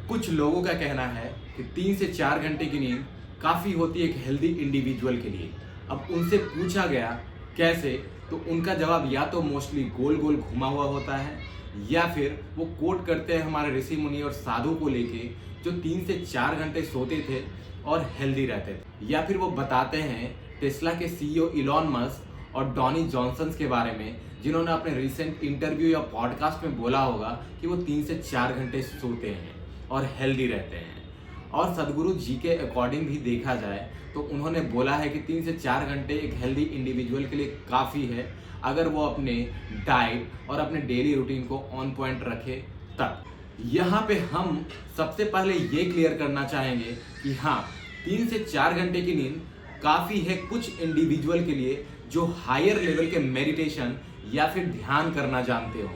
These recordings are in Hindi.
कुछ लोगों का कहना है कि 3 से 4 घंटे की नींद काफ़ी होती है एक हेल्दी इंडिविजुअल के लिए। अब उनसे पूछा गया कैसे, तो उनका जवाब या तो मोस्टली गोल गोल घुमा हुआ होता है या फिर वो कोट करते हैं हमारे ऋषि मुनि और साधु को लेके जो 3 से 4 घंटे सोते थे और हेल्दी रहते थे। या फिर वो बताते हैं टेस्ला के सीईओ इलॉन मस्क और डॉनी जॉनसन के बारे में, जिन्होंने अपने रिसेंट इंटरव्यू या पॉडकास्ट में बोला होगा कि वो 3 से 4 घंटे सोते हैं और हेल्दी रहते हैं। और सदगुरु जी के अकॉर्डिंग भी देखा जाए तो उन्होंने बोला है कि 3 से 4 घंटे एक हेल्दी इंडिविजुअल के लिए काफ़ी है, अगर वो अपने डाइट और अपने डेली रूटीन को ऑन पॉइंट रखे तब। यहाँ पे हम सबसे पहले ये क्लियर करना चाहेंगे कि हाँ, 3 से 4 घंटे की नींद काफ़ी है कुछ इंडिविजुअल के लिए जो हायर लेवल के मेडिटेशन या फिर ध्यान करना जानते हो।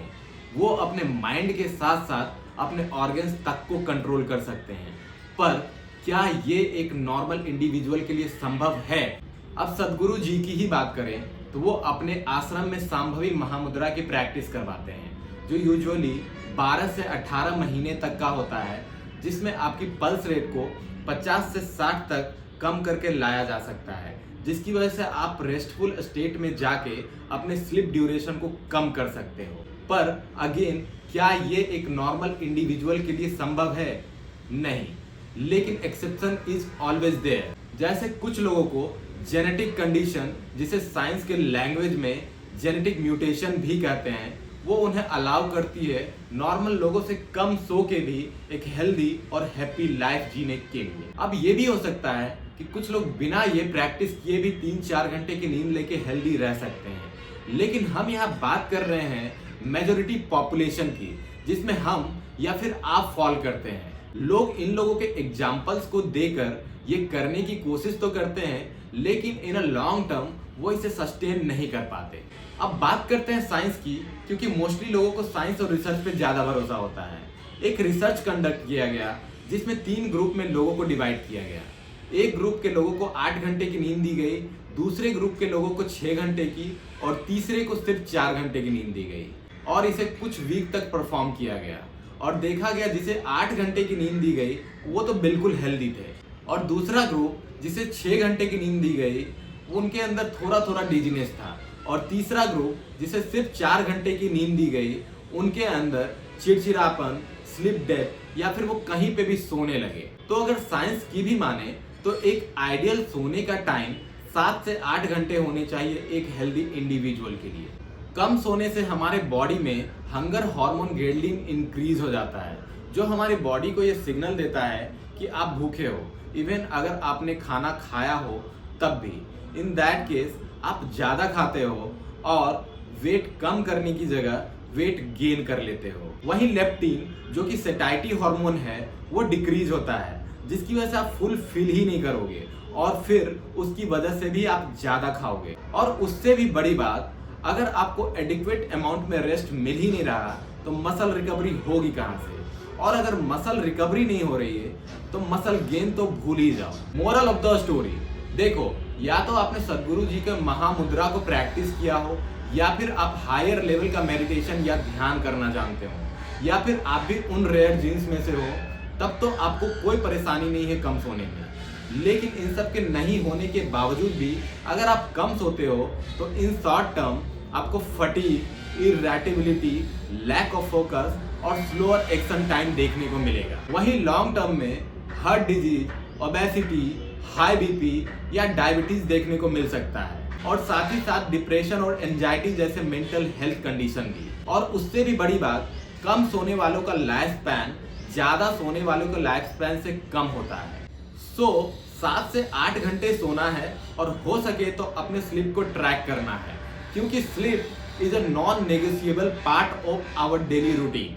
वो अपने माइंड के साथ साथ अपने ऑर्गन्स तक को कंट्रोल कर सकते हैं। पर क्या ये एक नॉर्मल इंडिविजुअल के लिए संभव है? अब सदगुरु जी की ही बात करें तो वो अपने आश्रम में सांभवी महामुद्रा की प्रैक्टिस करवाते हैं, जो यूजुअली 12 से 18 महीने तक का होता है, जिसमें आपकी पल्स रेट को 50 से 60 तक कम करके लाया जा सकता है, जिसकी वजह से आप रेस्टफुल स्टेट में जाके अपने स्लीप ड्यूरेशन को कम कर सकते हो। पर अगेन, क्या ये एक नॉर्मल इंडिविजुअल के लिए संभव है? नहीं, लेकिन एक्सेप्शन इज ऑलवेज देयर। जैसे कुछ लोगों को जेनेटिक कंडीशन, जिसे साइंस के लैंग्वेज में जेनेटिक म्यूटेशन भी कहते हैं, वो उन्हें अलाउ करती है नॉर्मल लोगों से कम सो के भी एक हेल्दी और हैप्पी लाइफ जीने के लिए। अब ये भी हो सकता है कि कुछ लोग बिना ये प्रैक्टिस किए भी 3-4 घंटे की नींद लेके हेल्दी रह सकते हैं, लेकिन हम यहाँ बात कर रहे हैं मेजॉरिटी पॉपुलेशन की, जिसमें हम या फिर आप फॉल करते हैं। लोग इन लोगों के एग्जाम्पल्स को देकर ये करने की कोशिश तो करते हैं, लेकिन इन अ लॉन्ग टर्म वो इसे सस्टेन नहीं कर पाते। अब बात करते हैं साइंस की, क्योंकि मोस्टली लोगों को साइंस और रिसर्च पे ज़्यादा भरोसा होता है। एक रिसर्च कंडक्ट किया गया जिसमें 3 ग्रुप में लोगों को डिवाइड किया गया। एक ग्रुप के लोगों को 8 घंटे की नींद दी गई, दूसरे ग्रुप के लोगों को 6 घंटे की और तीसरे को सिर्फ 4 घंटे की नींद दी गई, और इसे कुछ वीक तक परफॉर्म किया गया। और देखा गया जिसे 8 घंटे की नींद दी गई वो तो बिल्कुल हेल्दी थे, और दूसरा ग्रुप जिसे 6 घंटे की नींद दी गई उनके अंदर थोड़ा थोड़ा डिजीनेस था, और तीसरा ग्रुप जिसे सिर्फ 4 घंटे की नींद दी गई उनके अंदर चिड़चिड़ापन, स्लीप डेप्थ या फिर वो कहीं पे भी सोने लगे। तो अगर साइंस की भी माने तो एक आइडियल सोने का टाइम 7 से 8 घंटे होने चाहिए एक हेल्दी इंडिविजुअल के लिए। कम सोने से हमारे बॉडी में हंगर हार्मोन ग्रेडलिन इंक्रीज हो जाता है, जो हमारी बॉडी को ये सिग्नल देता है कि आप भूखे हो, इवन अगर आपने खाना खाया हो तब भी। इन दैट केस आप ज़्यादा खाते हो और वेट कम करने की जगह वेट गेन कर लेते हो। वहीं लेप्टिन, जो कि सेटाइटी हार्मोन है, वो डिक्रीज होता है, जिसकी वजह से आप फुल फील ही नहीं करोगे और फिर उसकी वजह से भी आप ज़्यादा खाओगे। और उससे भी बड़ी बात, अगर आपको एडिक्वेट अमाउंट में रेस्ट मिल ही नहीं रहा तो मसल रिकवरी होगी कहाँ से? और अगर मसल रिकवरी नहीं हो रही है तो मसल गेन तो भूल ही जाओ। मोरल ऑफ द स्टोरी, देखो, या तो आपने सदगुरु जी के महामुद्रा को प्रैक्टिस किया हो, या फिर आप हायर लेवल का मेडिटेशन या ध्यान करना जानते हो, या फिर आप भी उन रेयर जीन्स में से हो, तब तो आपको कोई परेशानी नहीं है कम सोने में। लेकिन इन सब के नहीं होने के बावजूद भी अगर आप कम सोते हो तो इन शॉर्ट टर्म आपको fatigue, irritability, lack of focus और स्लोअर एक्शन टाइम देखने को मिलेगा। वहीं लॉन्ग टर्म में heart disease, obesity, high BP या डायबिटीज देखने को मिल सकता है, और साथ ही साथ डिप्रेशन और एंजाइटी जैसे मेंटल हेल्थ कंडीशन भी। और उससे भी बड़ी बात, कम सोने वालों का लाइफ स्पैन ज़्यादा सोने वालों के लाइफ स्पैन से कम होता है। सो 7 से 8 घंटे सोना है, और हो सके तो अपने स्लीप को ट्रैक करना है, क्योंकि sleep is a non negotiable part of our daily routine.